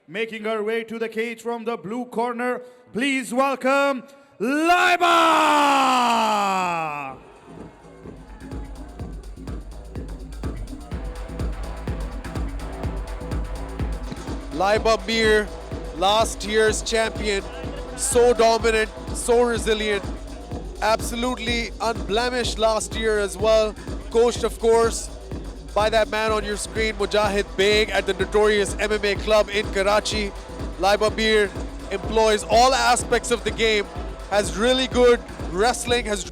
Making her way to the cage from the blue corner, please welcome Laiba! Laiba Meer, last year's champion, so dominant, so resilient, absolutely unblemished last year as well. Coached, of course, by that man on your screen, Mujahid Beg at the notorious MMA club in Karachi. Laiba Meer employs all aspects of the game, has really good wrestling, has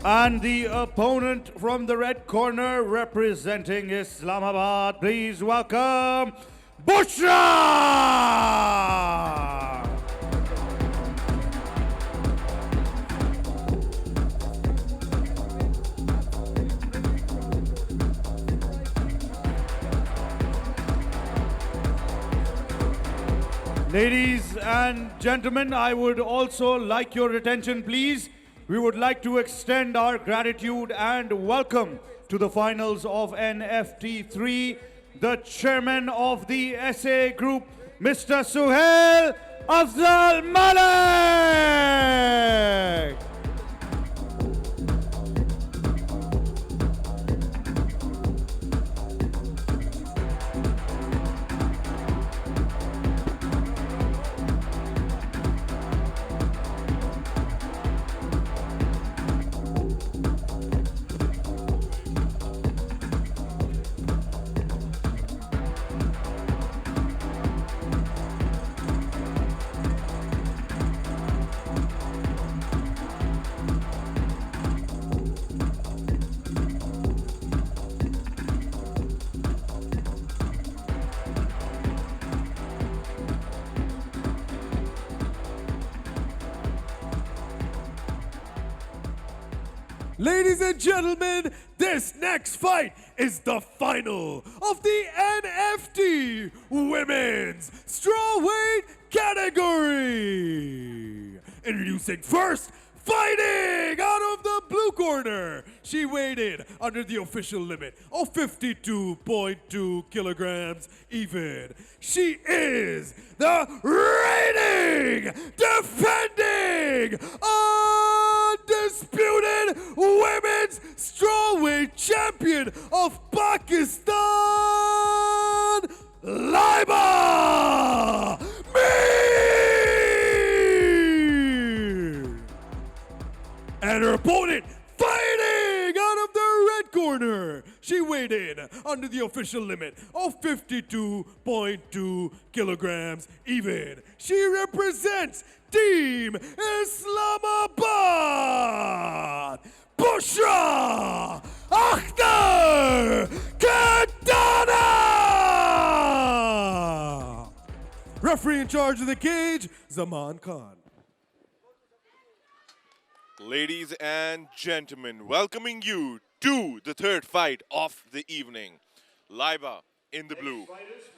And the opponent from the red corner representing Islamabad, please welcome Bushra! Ladies and gentlemen, I would also like your attention, please. We would like to extend our gratitude and welcome to the finals of NFT3, the chairman of the SAGroup, Mr. Suhail Afzal Malik. Ladies and gentlemen, this next fight is the final of the NFT Women's Strawweight category. Introducing first, fighting out of the blue corner. She weighed in under the official limit of 52.2 kilograms even. She is the reigning, defending, undisputed women's strawweight champion of Pakistan, Laiba Meer! And her opponent, fighting out of the red corner. She weighed in under the official limit of 52.2 kilograms even. She represents Team Islamabad, Bushra Akhtar Katana! Referee in charge of the cage, Zaman Khan. Ladies and gentlemen, welcoming you to the third fight of the evening. Laiba in the blue,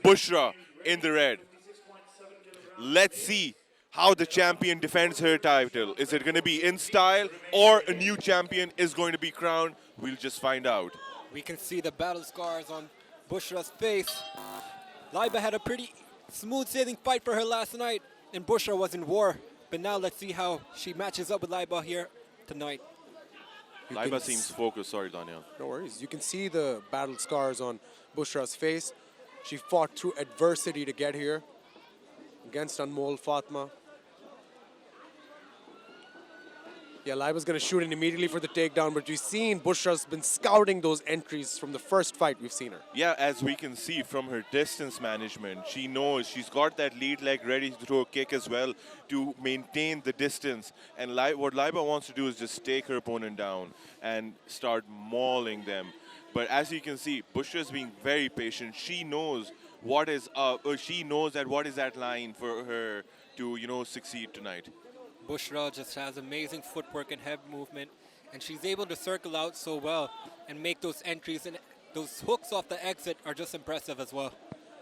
Bushra in the red. Let's see how the champion defends her title. Is it going to be in style or a new champion is going to be crowned? We'll just find out. We can see the battle scars on Bushra's face. Laiba had a pretty smooth sailing fight for her last night, and Bushra was in war. But now let's see how she matches up with Laiba here tonight. Laiba seems focused. Sorry, Daniel. No worries. You can see the battle scars on Bushra's face. She fought through adversity to get here against Anmol Fatma. Yeah, Laiba's going to shoot in immediately for the takedown, but we've seen Bushra's been scouting those entries from the first fight we've seen her. Yeah, as we can see from her distance management, she knows she's got that lead leg ready to throw a kick as well to maintain the distance. And what Laiba wants to do is just take her opponent down and start mauling them. But as you can see, Bushra's being very patient. She knows what is up, or she knows that what is that line for her to, succeed tonight. Bushra just has amazing footwork and head movement, and she's able to circle out so well and make those entries, and those hooks off the exit are just impressive as well.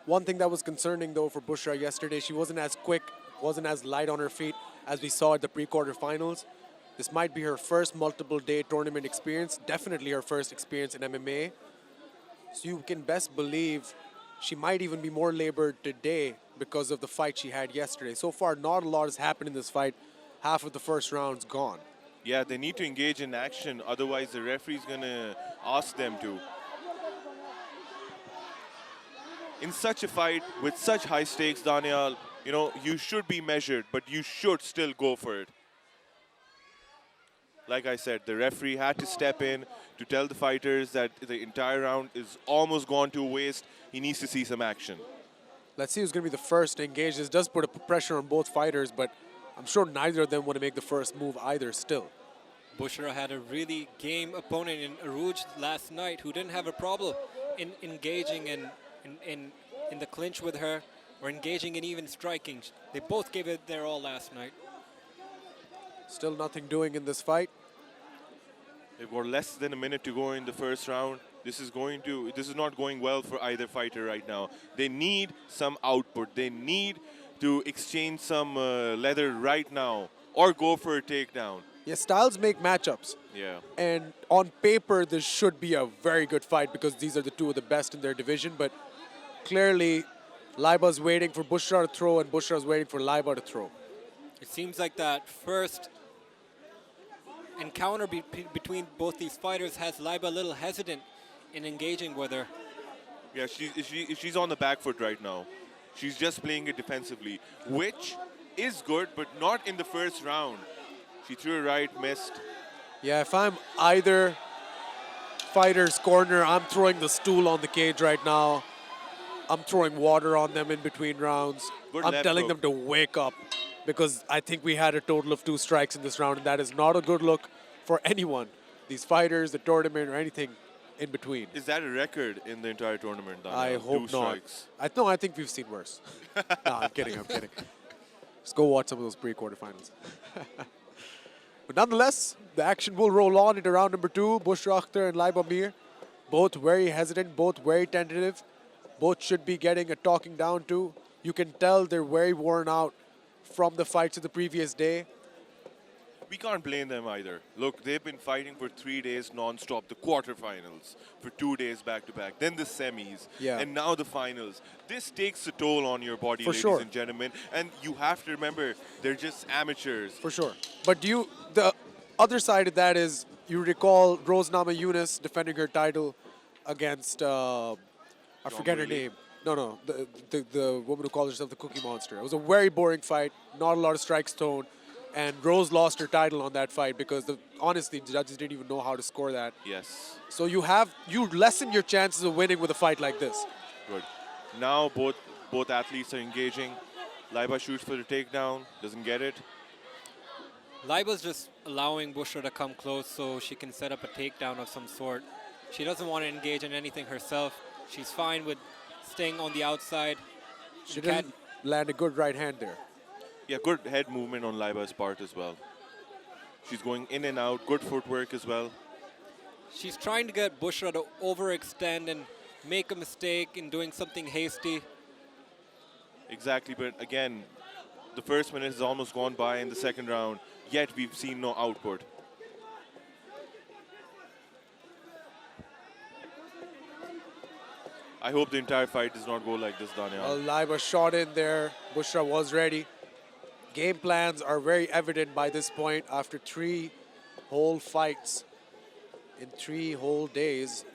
One thing that was concerning, though, for Bushra yesterday, she wasn't as quick, wasn't as light on her feet as we saw at the pre-quarterfinals. This might be her first multiple-day tournament experience, definitely her first experience in MMA. So you can best believe she might even be more labored today because of the fight she had yesterday. So far, not a lot has happened in this fight. Half of the first round's gone. Yeah, they need to engage in action, otherwise the referee's gonna ask them to. In such a fight with such high stakes, Daniel, you know, you should be measured, but you should still go for it. Like I said, the referee had to step in to tell the fighters that the entire round is almost gone to waste. He needs to see some action. Let's see who's going to be the first to engage. This does put a pressure on both fighters, but I'm sure neither of them want to make the first move either still. Bushra had a really game opponent in Aruj last night who didn't have a problem in engaging in the clinch with her or engaging in even striking. They both gave it their all last night. Still nothing doing in this fight. They've got less than a minute to go in the first round. This is not going well for either fighter right now. They need some output. They need to exchange some leather right now or go for a takedown. Yeah, styles make matchups. Yeah. And on paper, this should be a very good fight because these are the two of the best in their division. But clearly, Laiba's waiting for Bushra to throw and Bushra's waiting for Laiba to throw. It seems like that first encounter between both these fighters has Laiba a little hesitant in engaging with her. Yeah, she's on the back foot right now. She's just playing it defensively, which is good, but not in the first round. She threw a right, missed. Yeah, if I'm either fighter's corner, I'm throwing the stool on the cage right now. I'm throwing water on them in between rounds. Good I'm left telling hook. them to wake up because I think we had a total of 2 strikes in this round, and that is not a good look for anyone. These fighters, the tournament, or anything in between. Is that a record in the entire tournament, Daniel? I 2 hope not. strikes. I think we've seen worse. No, I'm kidding. Just go watch some of those pre-quarterfinals. But nonetheless, the action will roll on into round number 2. Bushra Akhtar and Laiba Meer, both very hesitant, both very tentative. Both should be getting a talking down to. You can tell they're very worn out from the fights of the previous day. We can't blame them either. Look, they've been fighting for 3 days non-stop. The quarterfinals for 2 days back-to-back. Then the semis. Yeah. And now the finals. This takes a toll on your body, For ladies sure. and gentlemen. And you have to remember, they're just amateurs. For sure. But the other side of that is, you recall Rosenama Yunus defending her title against, I forget her Burley? name. No, the woman who calls herself the Cookie Monster. It was a very boring fight, not a lot of strikes thrown, and Rose lost her title on that fight because honestly, the judges didn't even know how to score that. Yes. So you lessen your chances of winning with a fight like this. Good. Now both athletes are engaging. Laiba shoots for the takedown, doesn't get it. Laiba's just allowing Bushra to come close so she can set up a takedown of some sort. She doesn't want to engage in anything herself. She's fine with staying on the outside. She didn't land a good right hand there. Yeah, good head movement on Laiba's part as well. She's going in and out, good footwork as well. She's trying to get Bushra to overextend and make a mistake in doing something hasty. Exactly, but again, the first minute has almost gone by in the second round, yet we've seen no output. I hope the entire fight does not go like this, Daniel. Laiba shot in there. Bushra was ready. Game plans are very evident by this point after 3 whole fights in 3 whole days.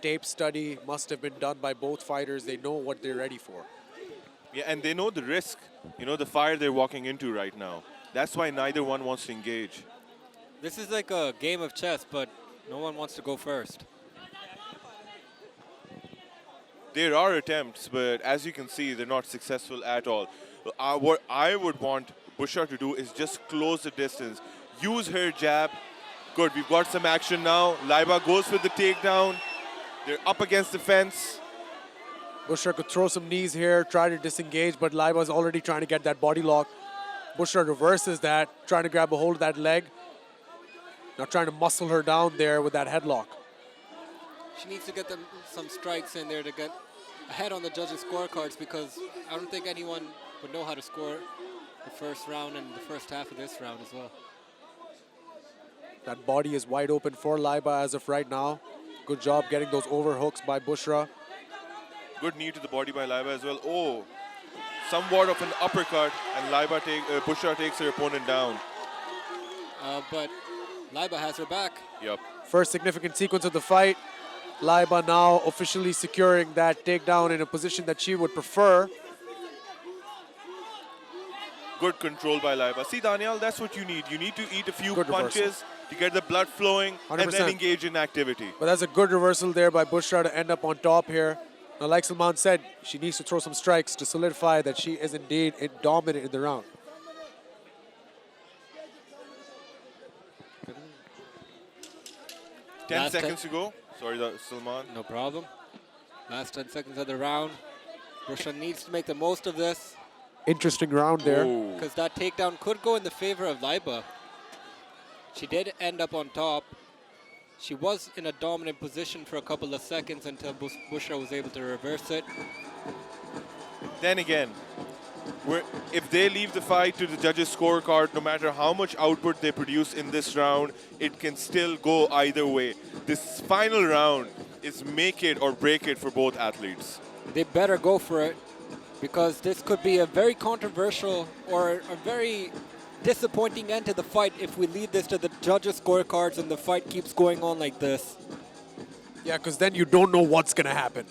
Tape study must have been done by both fighters. They know what they're ready for. Yeah, and they know the risk, the fire they're walking into right now. That's why neither one wants to engage. This is like a game of chess, but no one wants to go first. There are attempts, but as you can see, they're not successful at all. What I would want Bushra to do is just close the distance. Use her jab. Good, we've got some action now. Laiba goes for the takedown. They're up against the fence. Bushra could throw some knees here, try to disengage, but Laiba's already trying to get that body lock. Bushra reverses that, trying to grab a hold of that leg. Now trying to muscle her down there with that headlock. She needs to get some strikes in there to get ahead on the judges' scorecards because I don't think anyone would know how to score the first round and the first half of this round as well. That body is wide open for Laiba as of right now. Good job getting those overhooks by Bushra. Good knee to the body by Laiba as well. Oh, somewhat of an uppercut, and Bushra takes her opponent down. But Laiba has her back. Yep. First significant sequence of the fight. Laiba now officially securing that takedown in a position that she would prefer. Good control by Laiba. See, Daniel, that's what you need. You need to eat a few Good punches reversal. to get the blood flowing and 100%. then engage in activity. But that's a good reversal there by Bushra to end up on top here. Now, like Salman said, she needs to throw some strikes to solidify that she is indeed dominant in the round. Ten Last seconds to go. Sorry, Salman. No problem. Last 10 seconds of the round. Bushra needs to make the most of this Interesting round there. Oh. because that takedown could go in the favor of Laiba. She did end up on top. She was in a dominant position for a couple of seconds until Bushra was able to reverse it. Then again, if they leave the fight to the judges' scorecard, no matter how much output they produce in this round, it can still go either way. This final round is make it or break it for both athletes. They better go for it because this could be a very controversial or a very disappointing end to the fight if we leave this to the judges' scorecards and the fight keeps going on like this. Yeah, because then you don't know what's going to happen.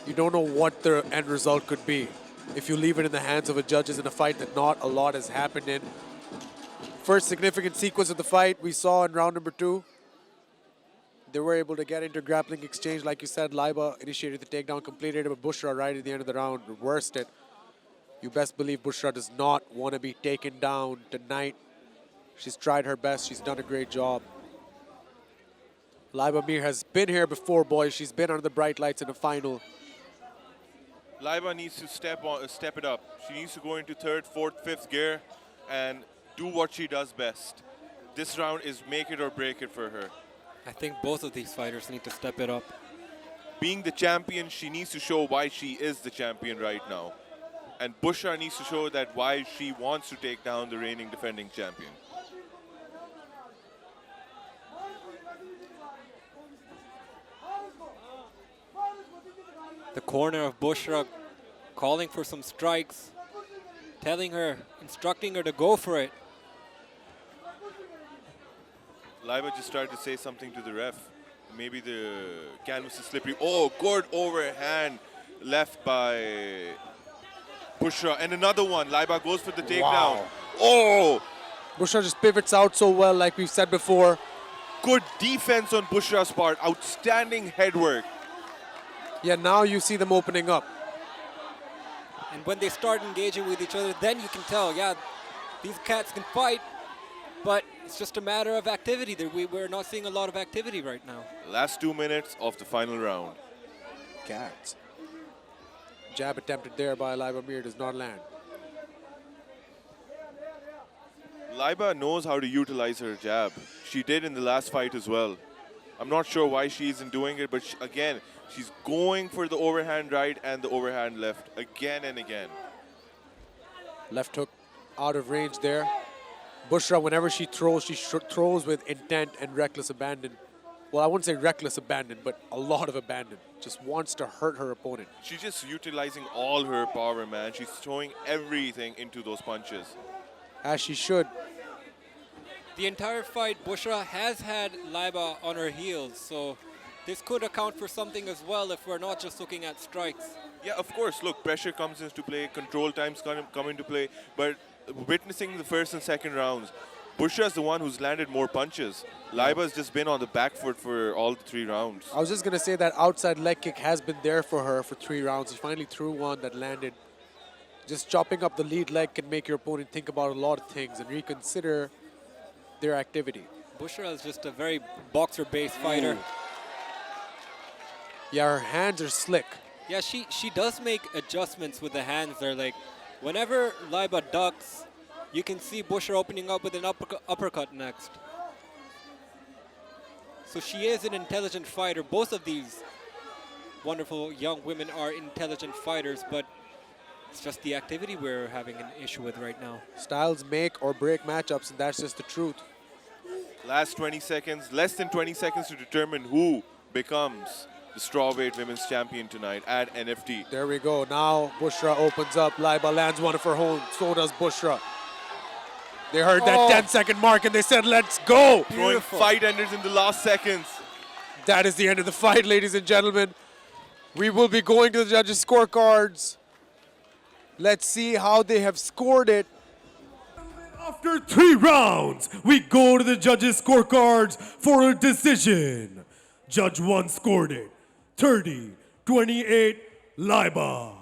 You don't know what the end result could be if you leave it in the hands of a judges in a fight that not a lot has happened in. First significant sequence of the fight we saw in round number 2. They were able to get into grappling exchange. Like you said, Laiba initiated the takedown, completed it, but Bushra right at the end of the round reversed it. You best believe Bushra does not want to be taken down tonight. She's tried her best. She's done a great job. Laiba Meer has been here before, boys. She's been under the bright lights in the final. Laiba needs to step it up. She needs to go into third, fourth, fifth gear and do what she does best. This round is make it or break it for her. I think both of these fighters need to step it up. Being the champion, she needs to show why she is the champion right now. And Bushra needs to show that why she wants to take down the reigning defending champion. The corner of Bushra calling for some strikes, telling her, instructing her to go for it. Laiba just tried to say something to the ref. Maybe the canvas is slippery. Oh, good overhand left by Bushra. And another one. Laiba goes for the takedown. Wow. Oh, Bushra just pivots out so well, like we've said before. good defense on Bushra's part. Outstanding head work. Yeah, now you see them opening up. And when they start engaging with each other, then you can tell, yeah, these cats can fight, but it's just a matter of activity. We're not seeing a lot of activity right now. Last 2 minutes of the final round. Cats. Jab attempted there by Laiba Meer does not land. Laiba knows how to utilize her jab. She did in the last fight as well. I'm not sure why she isn't doing it, but again, she's going for the overhand right and the overhand left again and again. Left hook out of range there. Bushra, whenever she throws with intent and reckless abandon. Well, I wouldn't say reckless abandon, but a lot of abandon. Just wants to hurt her opponent. She's just utilizing all her power, man. She's throwing everything into those punches. As she should. The entire fight, Bushra has had Laiba on her heels, so this could account for something as well if we're not just looking at strikes. Yeah, of course. Look, pressure comes into play, control times come into play, but witnessing the first and second rounds, Bushra's the one who's landed more punches. Laiba's just been on the back foot for all the 3 rounds. I was just going to say that outside leg kick has been there for her for 3 rounds. She finally threw one that landed. Just chopping up the lead leg can make your opponent think about a lot of things and reconsider their activity. Bushra is just a very boxer-based fighter. Yeah, her hands are slick. Yeah, she does make adjustments with the hands. They're like, whenever Laiba ducks, you can see Bushra opening up with an uppercut next. So she is an intelligent fighter. Both of these wonderful young women are intelligent fighters, but it's just the activity we're having an issue with right now. Styles make or break matchups, and that's just the truth. Last 20 seconds, less than 20 seconds to determine who becomes the strawweight women's champion tonight at NFT. There we go. Now Bushra opens up. Laiba lands one of her own. So does Bushra. They heard that 10-second mark and they said, let's go. Throwing fight enders in the last seconds. That is the end of the fight, ladies and gentlemen. We will be going to the judges' scorecards. Let's see how they have scored it. After 3 rounds, we go to the judges' scorecards for a decision. Judge 1 scored it 30-28 Laiba.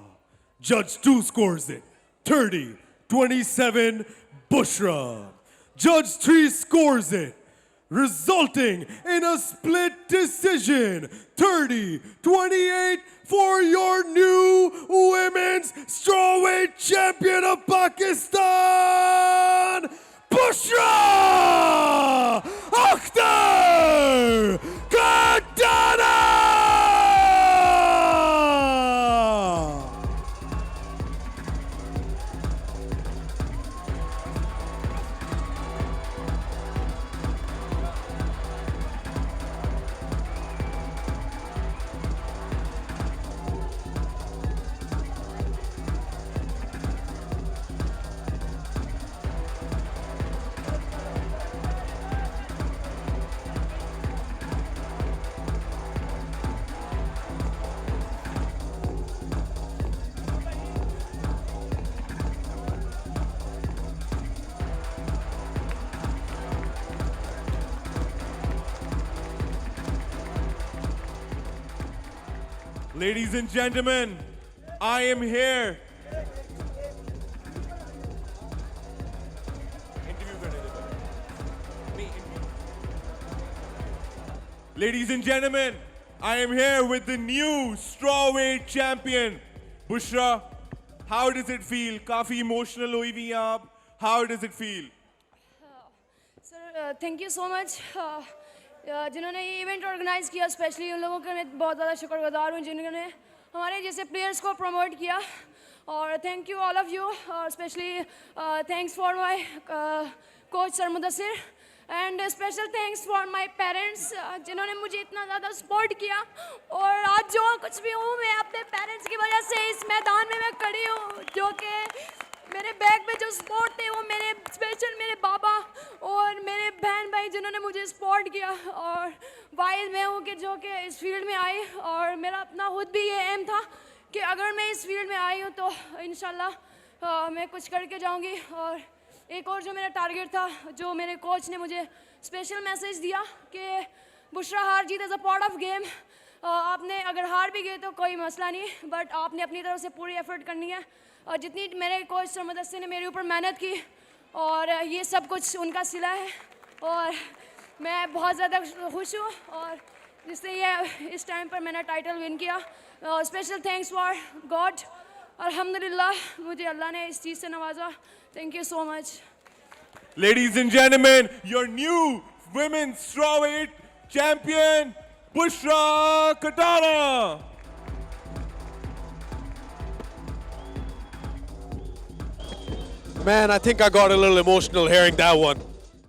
Judge 2 scores it 30-27 Bushra. Judge 3 scores it, resulting in a split decision 30-28 for your new women's strawweight champion of Pakistan, Bushra Akhtar Katana! Ladies and gentlemen, I am here. Ladies and gentlemen, I am here with the new strawweight champion, Bushra. How does it feel? Kafi emotional hui hui aap. How does it feel? Sir thank you so much जिन्होंने ये event organise किया, specially उन लोगों का मैं बहुत ज़्यादा शुक्रगुजार हूँ जिन्होंने हमारे जैसे प्लेयर्स को प्रमोट किया. और thank you all of you, specially thanks for my coach sir Mudassir and special thanks for my parents जिन्होंने मुझे इतना ज़्यादा सपोर्ट किया. और आज जो कुछ भी हूँ मैं अपने पेरेंट्स की वजह से इस मैदान में मैं खड़ी हूँ, जो कि मेरे बैक में जो सपोर्ट थे वो मेरे स्पेशल मेरे बाबा और मेरे बहन भाई जिन्होंने मुझे सपोर्ट किया. और वाइज मैं हूँ कि जो कि इस फील्ड में आई, और मेरा अपना खुद भी ये एम था कि अगर मैं इस फील्ड में आई हूँ तो इंशाल्लाह मैं कुछ करके जाऊँगी. और एक और जो मेरा टारगेट था, जो मेरे कोच ने मुझे स्पेशल मैसेज दिया कि बुशरा हार जीत is a part of game. आपने अगर हार भी गए तो कोई मसला नहीं, बट आपने अपनी तरफ से पूरी एफर्ट करनी है. और जितनी मेरे कोच सर मुदस्सिर ने मेरे ऊपर मेहनत की और ये सब कुछ उनका सिला है, और मैं बहुत ज़्यादा खुश हूँ. और जिससे ये इस टाइम पर मैंने टाइटल विन किया. Special thanks for God. अल्हम्दुलिल्लाह मुझे अल्लाह ने इस चीज़ से नवाजा. Thank you so much. Ladies and gentlemen, your new women's strawweight champion, Bushra Akhtar. Man, I think I got a little emotional hearing that one.